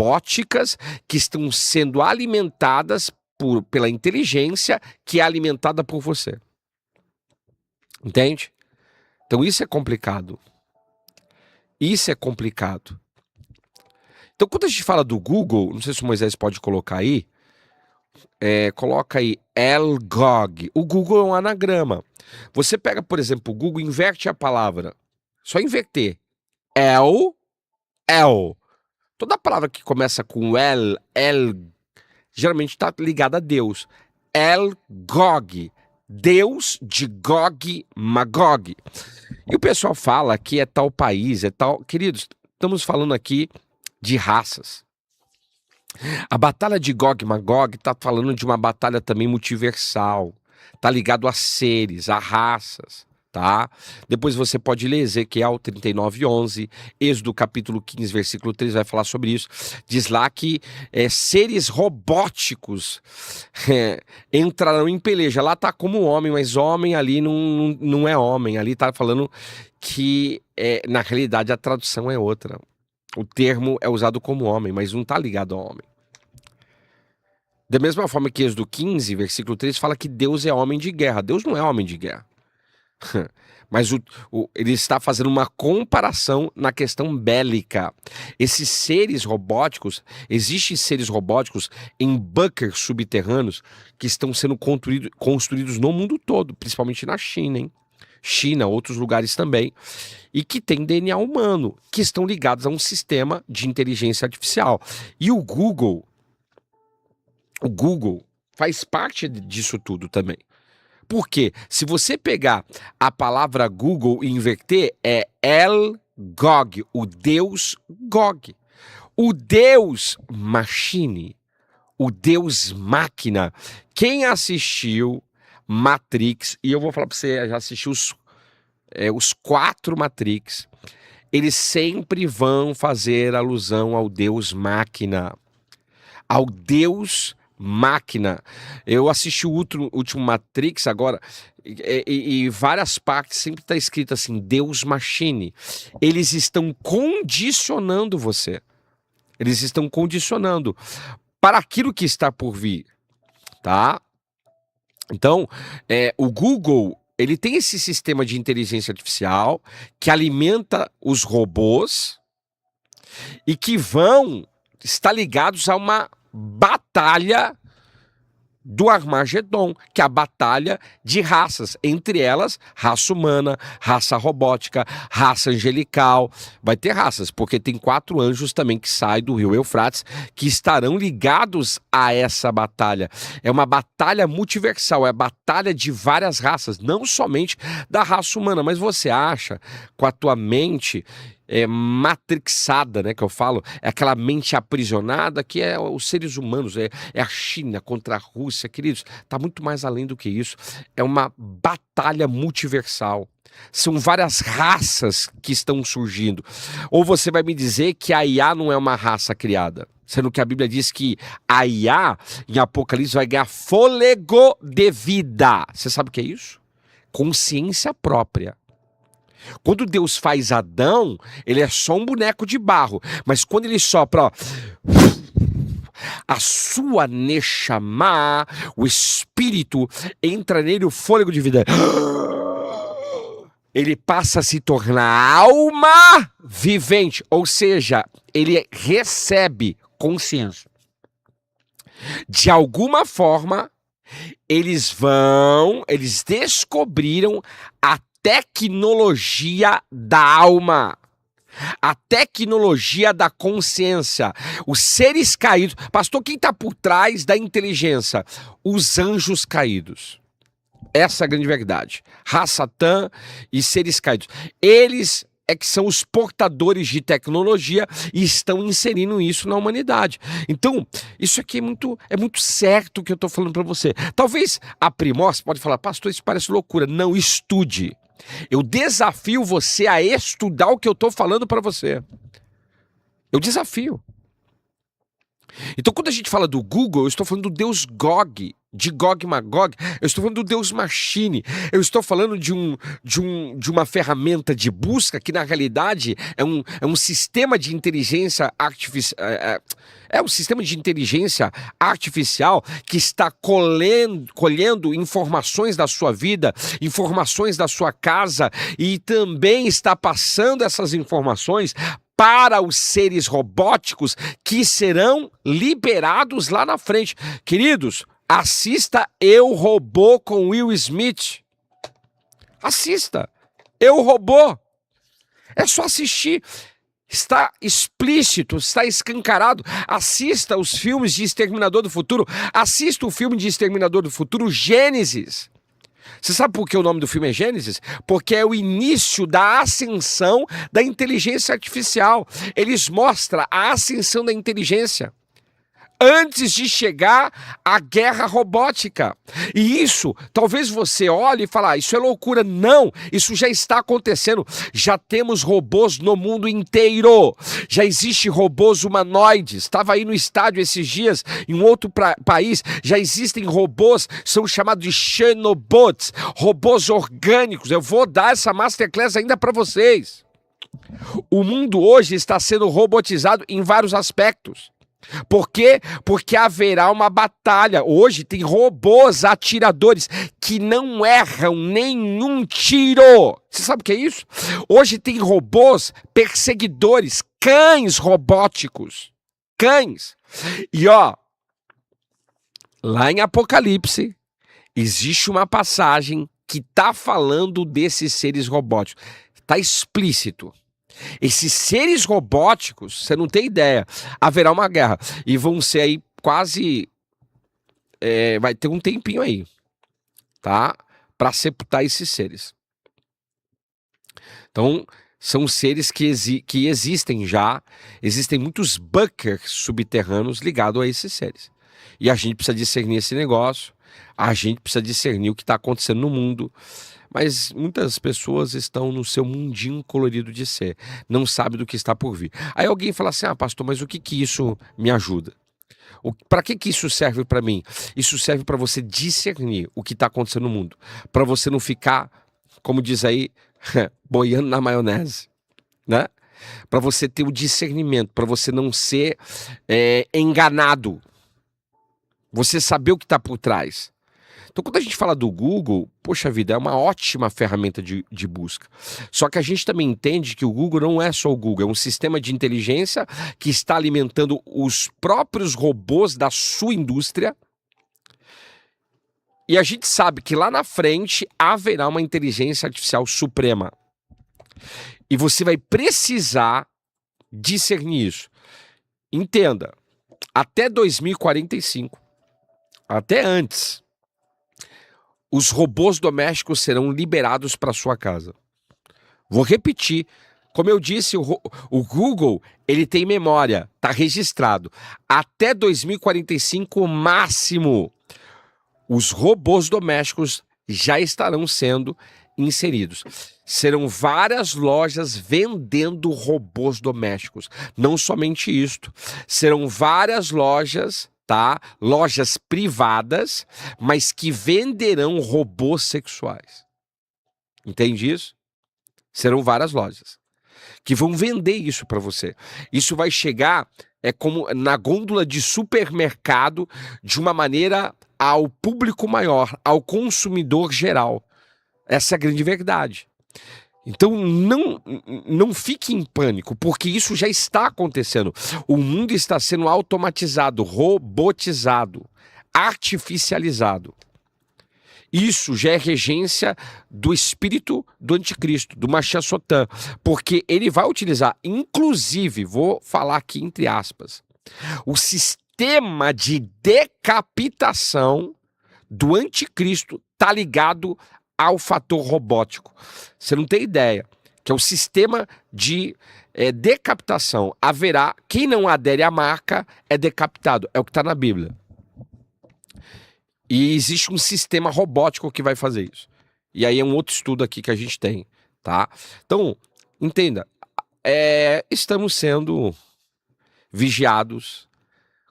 robóticas que estão sendo alimentadas pela inteligência que é alimentada por você. Entende? Então isso é complicado. Isso é complicado. Então quando a gente fala do Google, não sei se o Moisés pode colocar aí, coloca aí Elgog. O Google é um anagrama. Você pega, por exemplo, o Google, inverte a palavra. Só inverter. El. Toda palavra que começa com el, geralmente está ligada a Deus. Elgog. Deus de Gog, Magog. E o pessoal fala que é tal país, é tal... Queridos, estamos falando aqui de raças. A batalha de Gog e Magog está falando de uma batalha também multiversal. Está ligado a seres, a raças, tá? Depois você pode ler Ezequiel 39:11, Êxodo capítulo 15, versículo 3, vai falar sobre isso. Diz lá que seres robóticos entrarão em peleja. Lá tá como homem, mas homem ali não é homem. Ali tá falando que, na realidade, a tradução é outra. O termo é usado como homem, mas não está ligado ao homem. Da mesma forma que Êxodo 15, versículo 3, fala que Deus é homem de guerra. Deus não é homem de guerra. Mas ele está fazendo uma comparação na questão bélica. Esses seres robóticos, existem seres robóticos em bunkers subterrâneos que estão sendo construídos no mundo todo, principalmente na China, hein? China, outros lugares também, e que tem DNA humano, que estão ligados a um sistema de inteligência artificial. E o Google faz parte disso tudo também. Porque se você pegar a palavra Google e inverter, é El-Gog, o Deus Gog. O Deus Machine, o Deus Máquina. Quem assistiu Matrix, e eu vou falar para você, já assistiu os 4 Matrix, eles sempre vão fazer alusão ao Deus Máquina, ao Deus Máquina. Eu assisti o último Matrix agora, e várias partes sempre está escrito assim, Deus Machine. Eles estão condicionando você, eles estão condicionando para aquilo que está por vir, tá? Então, o Google, ele tem esse sistema de inteligência artificial que alimenta os robôs e que vão estar ligados a uma batalha do Armagedon, que é a batalha de raças, entre elas raça humana, raça robótica, raça angelical. Vai ter raças, porque tem 4 anjos também que saem do rio Eufrates, que estarão ligados a essa batalha. É uma batalha multiversal, é a batalha de várias raças, não somente da raça humana, mas você acha, com a tua mente matrixada, né, que eu falo, é aquela mente aprisionada que é os seres humanos, é a China contra a Rússia, queridos, tá muito mais além do que isso, é uma batalha multiversal, são várias raças que estão surgindo. Ou você vai me dizer que a IA não é uma raça criada, sendo que a Bíblia diz que a IA em Apocalipse vai ganhar fôlego de vida. Você sabe o que é isso? Consciência própria. Quando Deus faz Adão, ele é só um boneco de barro. Mas quando ele sopra, ó, a sua Neshama, o espírito, entra nele o fôlego de vida. Ele passa a se tornar alma vivente. Ou seja, ele recebe consciência. De alguma forma, eles descobriram a tecnologia da alma, a tecnologia da consciência, os seres caídos. Pastor, quem está por trás da inteligência? Os anjos caídos. Essa é a grande verdade. Ra-Satã e seres caídos. Eles é que são os portadores de tecnologia e estão inserindo isso na humanidade. Então, isso aqui é muito certo o que eu estou falando para você. Talvez a primor, você pode falar, pastor, isso parece loucura. Não, estude. Eu desafio você a estudar o que eu estou falando para você. Eu desafio. Então, quando a gente fala do Google, eu estou falando do Deus Gog, de Gog e Magog, eu estou falando do Deus Machine, eu estou falando de uma ferramenta de busca que, na realidade, é um sistema de inteligência artificial. É um sistema de inteligência artificial que está colhendo informações da sua vida, informações da sua casa, e também está passando essas informações para os seres robóticos que serão liberados lá na frente. Queridos, assista Eu, Robô com Will Smith. Assista. Eu, Robô. É só assistir. Está explícito, está escancarado. Assista os filmes de Exterminador do Futuro. Assista o filme de Exterminador do Futuro, Gênesis. Você sabe por que o nome do filme é Gênesis? Porque é o início da ascensão da inteligência artificial. Eles mostram a ascensão da inteligência antes de chegar à guerra robótica. E isso, talvez você olhe e fale, isso é loucura. Não, isso já está acontecendo. Já temos robôs no mundo inteiro. Já existe robôs humanoides. Estava aí no estádio esses dias, em um outro país. Já existem robôs, são chamados de Xenobots, robôs orgânicos. Eu vou dar essa masterclass ainda para vocês. O mundo hoje está sendo robotizado em vários aspectos. Por quê? Porque haverá uma batalha. Hoje tem robôs atiradores que não erram nenhum tiro. Você sabe o que é isso? Hoje tem robôs perseguidores, cães robóticos. Cães. E ó, lá em Apocalipse, existe uma passagem que está falando desses seres robóticos. Está explícito. Esses seres robóticos, você não tem ideia, haverá uma guerra. E vão ser aí quase... vai ter um tempinho aí, tá? Para sepultar esses seres. Então, são seres que existem já. Existem muitos bunkers subterrâneos ligados a esses seres. E a gente precisa discernir esse negócio. A gente precisa discernir o que está acontecendo no mundo. Mas muitas pessoas estão no seu mundinho colorido de ser. Não sabe do que está por vir. Aí alguém fala assim, pastor, mas o que isso me ajuda? Para que isso serve para mim? Isso serve para você discernir o que está acontecendo no mundo. Para você não ficar, como diz aí, boiando na maionese. Né? Para você ter o discernimento, para você não ser enganado. Você saber o que está por trás. Então, quando a gente fala do Google, poxa vida, é uma ótima ferramenta de busca. Só que a gente também entende que o Google não é só o Google, é um sistema de inteligência que está alimentando os próprios robôs da sua indústria. E a gente sabe que lá na frente haverá uma inteligência artificial suprema. E você vai precisar discernir isso. Entenda, até 2045, até antes, os robôs domésticos serão liberados para sua casa. Vou repetir. Como eu disse, o Google, ele tem memória, está registrado. Até 2045, máximo, os robôs domésticos já estarão sendo inseridos. Serão várias lojas vendendo robôs domésticos. Não somente isto. Serão várias lojas... tá? Lojas privadas, mas que venderão robôs sexuais. Entende isso? Serão várias lojas que vão vender isso para você. Isso vai chegar como na gôndola de supermercado de uma maneira ao público maior, ao consumidor geral. Essa é a grande verdade. Então não fique em pânico, porque isso já está acontecendo. O mundo está sendo automatizado, robotizado, artificializado. Isso já é regência do espírito do anticristo, do Mashiach Sotã, porque ele vai utilizar, inclusive, vou falar aqui entre aspas, o sistema de decapitação do anticristo está ligado ao fator robótico. Você não tem ideia, que é o sistema de decapitação. Haverá, quem não adere à marca é decapitado, é o que está na Bíblia. E existe um sistema robótico que vai fazer isso. E aí é um outro estudo aqui que a gente tem, tá? Então, entenda, estamos sendo vigiados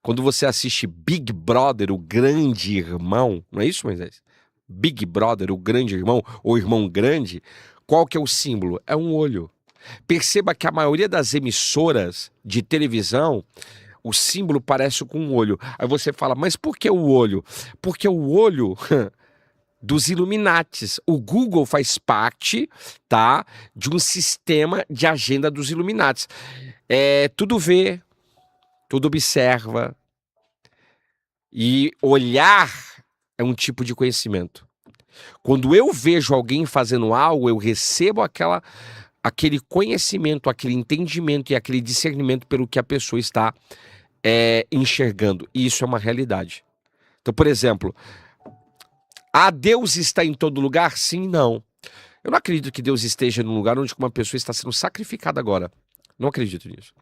Quando você assiste Big Brother, o grande irmão, não é isso, Moisés? Big Brother, o grande irmão, ou irmão grande, qual que é o símbolo? É um olho. Perceba que a maioria das emissoras de televisão, o símbolo parece com um olho. Aí você fala, mas por que o olho? Porque o olho dos Illuminates. O Google faz parte, tá, de um sistema de agenda dos Illuminates. Tudo vê, tudo observa. E olhar é um tipo de conhecimento. Quando eu vejo alguém fazendo algo, eu recebo aquele conhecimento, aquele entendimento e aquele discernimento pelo que a pessoa está enxergando. E isso é uma realidade. Então, por exemplo, Deus está em todo lugar? Sim, não. Eu não acredito que Deus esteja num lugar onde uma pessoa está sendo sacrificada agora. Não acredito nisso.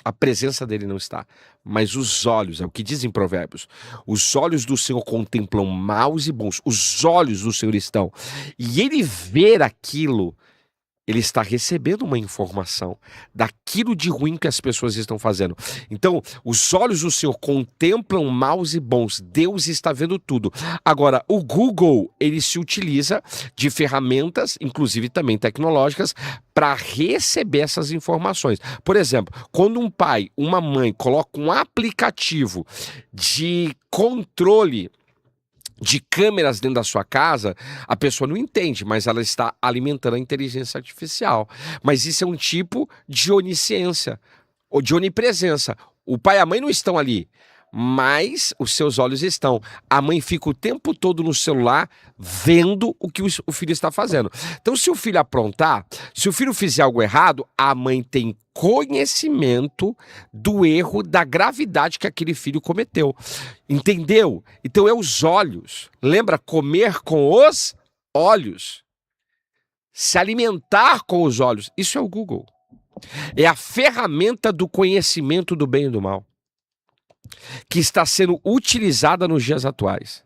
A presença dele não está. Mas os olhos, é o que dizem Provérbios. Os olhos do Senhor contemplam maus e bons. Os olhos do Senhor estão. E ele ver aquilo, ele está recebendo uma informação daquilo de ruim que as pessoas estão fazendo. Então, os olhos do Senhor contemplam maus e bons. Deus está vendo tudo. Agora, o Google, ele se utiliza de ferramentas, inclusive também tecnológicas, para receber essas informações. Por exemplo, quando um pai, uma mãe coloca um aplicativo de controle de câmeras dentro da sua casa, a pessoa não entende, mas ela está alimentando a inteligência artificial. Mas isso é um tipo de onisciência, ou de onipresença. O pai e a mãe não estão ali, mas os seus olhos estão. A mãe fica o tempo todo no celular vendo o que o filho está fazendo. Então, se o filho aprontar, se o filho fizer algo errado, a mãe tem conhecimento do erro, da gravidade que aquele filho cometeu. Entendeu? Então é os olhos. Lembra? Comer com os olhos. Se alimentar com os olhos. Isso é o Google. É a ferramenta do conhecimento do bem e do mal, que está sendo utilizada nos dias atuais.